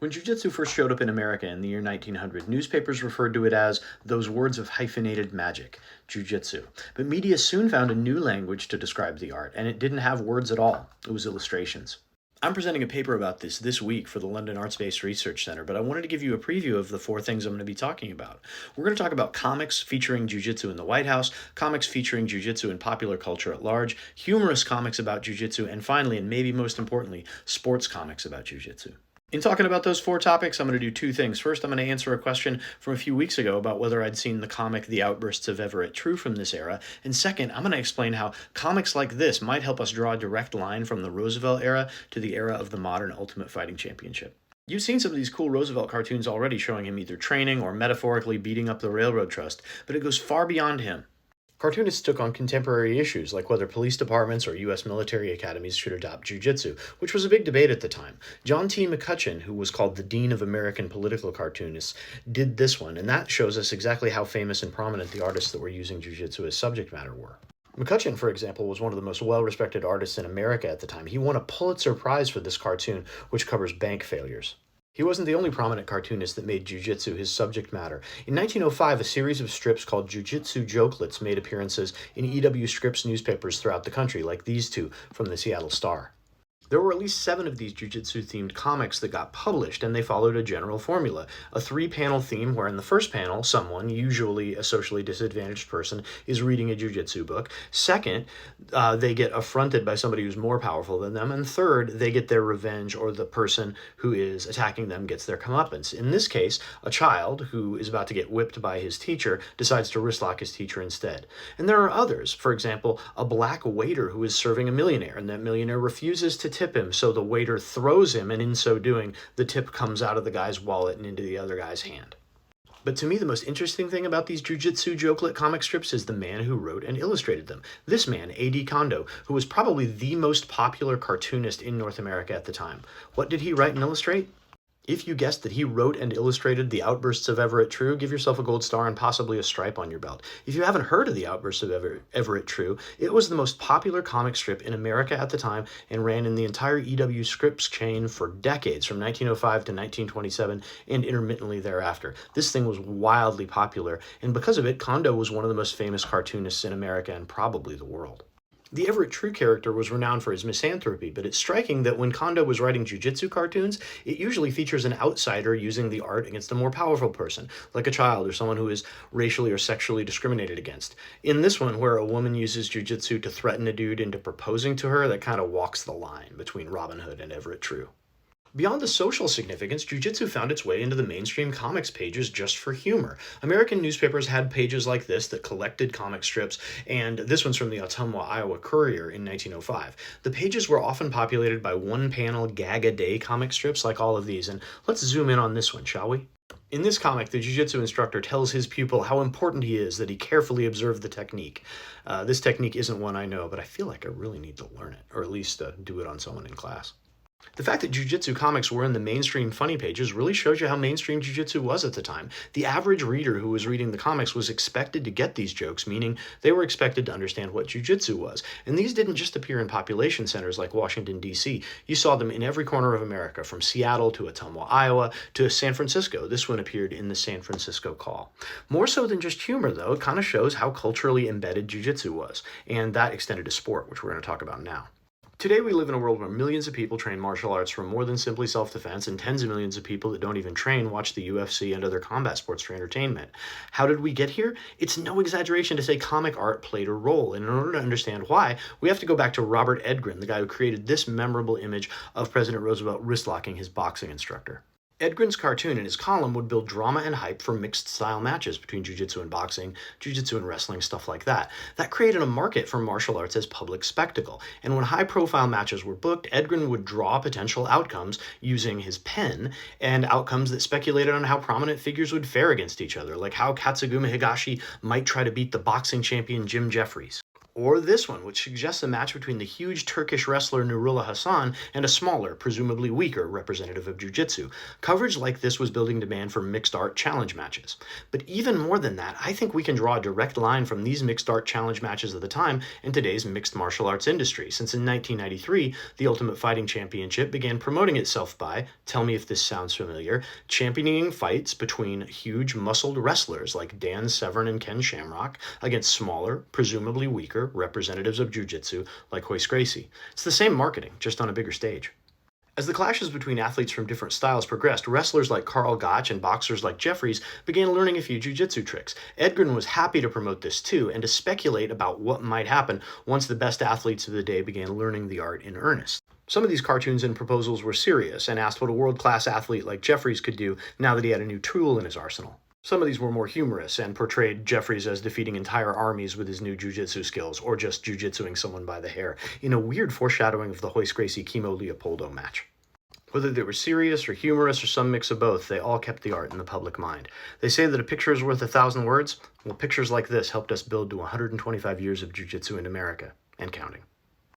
When jiu-jitsu first showed up in America in the year 1900, newspapers referred to it as those words of hyphenated magic, jiu-jitsu. But media soon found a new language to describe the art, and it didn't have words at all. It was illustrations. I'm presenting a paper about this week for the London Arts-Based Research Center, but I wanted to give you a preview of the four things I'm going to be talking about. We're going to talk about comics featuring jiu-jitsu in the White House, comics featuring jiu-jitsu in popular culture at large, humorous comics about jiu-jitsu, and finally, and maybe most importantly, sports comics about jiu-jitsu. In talking about those four topics, I'm going to do two things. First, I'm going to answer a question from a few weeks ago about whether I'd seen the comic The Outbursts of Everett True from this era. And second, I'm going to explain how comics like this might help us draw a direct line from the Roosevelt era to the era of the modern Ultimate Fighting Championship. You've seen some of these cool Roosevelt cartoons already showing him either training or metaphorically beating up the railroad trust, but it goes far beyond him. Cartoonists took on contemporary issues like whether police departments or U.S. military academies should adopt jiu-jitsu, which was a big debate at the time. John T. McCutcheon, who was called the Dean of American Political Cartoonists, did this one, and that shows us exactly how famous and prominent the artists that were using jiu-jitsu as subject matter were. McCutcheon, for example, was one of the most well-respected artists in America at the time. He won a Pulitzer Prize for this cartoon, which covers bank failures. He wasn't the only prominent cartoonist that made jiu-jitsu his subject matter. In 1905, a series of strips called Jiu-Jitsu Jokelets made appearances in E.W. Scripps newspapers throughout the country, like these two from the Seattle Star. There were at least 7 of these jiu-jitsu-themed comics that got published, and they followed a general formula. A 3-panel theme where in the first panel, someone, usually a socially disadvantaged person, is reading a jiu-jitsu book. Second, they get affronted by somebody who's more powerful than them. And third, they get their revenge, or the person who is attacking them gets their comeuppance. In this case, a child who is about to get whipped by his teacher decides to wristlock his teacher instead. And there are others. For example, a black waiter who is serving a millionaire, and that millionaire refuses to tip him, so the waiter throws him, and in so doing, the tip comes out of the guy's wallet and into the other guy's hand. But to me, the most interesting thing about these Jiu-Jitsu Jokelet comic strips is the man who wrote and illustrated them. This man, A.D. Kondo, who was probably the most popular cartoonist in North America at the time. What did he write and illustrate? If you guessed that he wrote and illustrated The Outbursts of Everett True, give yourself a gold star and possibly a stripe on your belt. If you haven't heard of The Outbursts of Everett True, it was the most popular comic strip in America at the time and ran in the entire E.W. Scripps chain for decades, from 1905 to 1927 and intermittently thereafter. This thing was wildly popular, and because of it, Kondo was one of the most famous cartoonists in America and probably the world. The Everett True character was renowned for his misanthropy, but it's striking that when Kondo was writing jiu-jitsu cartoons, it usually features an outsider using the art against a more powerful person, like a child or someone who is racially or sexually discriminated against. In this one, where a woman uses jiu-jitsu to threaten a dude into proposing to her, that kind of walks the line between Robin Hood and Everett True. Beyond the social significance, jiu-jitsu found its way into the mainstream comics pages just for humor. American newspapers had pages like this that collected comic strips, and this one's from the Ottumwa, Iowa Courier in 1905. The pages were often populated by one-panel gag-a-day comic strips like all of these, and let's zoom in on this one, shall we? In this comic, the jiu-jitsu instructor tells his pupil how important he is that he carefully observe the technique. This technique isn't one I know, but I feel like I really need to learn it, or at least do it on someone in class. The fact that jiu-jitsu comics were in the mainstream funny pages really shows you how mainstream jiu-jitsu was at the time. The average reader who was reading the comics was expected to get these jokes, meaning they were expected to understand what jiu-jitsu was. And these didn't just appear in population centers like Washington, D.C. You saw them in every corner of America, from Seattle to Ottumwa, Iowa, to San Francisco. This one appeared in the San Francisco Call. More so than just humor, though, it kind of shows how culturally embedded jiu-jitsu was, and that extended to sport, which we're going to talk about now. Today we live in a world where millions of people train martial arts for more than simply self-defense, and tens of millions of people that don't even train watch the UFC and other combat sports for entertainment. How did we get here? It's no exaggeration to say comic art played a role, and in order to understand why, we have to go back to Robert Edgren, the guy who created this memorable image of President Roosevelt wristlocking his boxing instructor. Edgren's cartoon in his column would build drama and hype for mixed-style matches between jiu-jitsu and boxing, jiu-jitsu and wrestling, stuff like that. That created a market for martial arts as public spectacle, and when high-profile matches were booked, Edgren would draw potential outcomes using his pen, and outcomes that speculated on how prominent figures would fare against each other, like how Katsuguma Higashi might try to beat the boxing champion Jim Jeffries. Or this one, which suggests a match between the huge Turkish wrestler Nurullah Hassan and a smaller, presumably weaker, representative of Jiu-Jitsu. Coverage like this was building demand for mixed art challenge matches. But even more than that, I think we can draw a direct line from these mixed art challenge matches of the time and today's mixed martial arts industry, since in 1993, the Ultimate Fighting Championship began promoting itself by, tell me if this sounds familiar, championing fights between huge muscled wrestlers like Dan Severn and Ken Shamrock against smaller, presumably weaker, representatives of Jiu-Jitsu like Royce Gracie. It's the same marketing, just on a bigger stage. As the clashes between athletes from different styles progressed, wrestlers like Karl Gotch and boxers like Jeffries began learning a few jiu-jitsu tricks. Edgren was happy to promote this too, and to speculate about what might happen once the best athletes of the day began learning the art in earnest. Some of these cartoons and proposals were serious and asked what a world-class athlete like Jeffries could do now that he had a new tool in his arsenal. Some of these were more humorous and portrayed Jeffries as defeating entire armies with his new jiu-jitsu skills, or just jiu-jitsuing someone by the hair, in a weird foreshadowing of the Royce Gracie-Kimo Leopoldo match. Whether they were serious or humorous or some mix of both, they all kept the art in the public mind. They say that a picture is worth 1,000 words. Well, pictures like this helped us build to 125 years of jiu-jitsu in America, and counting.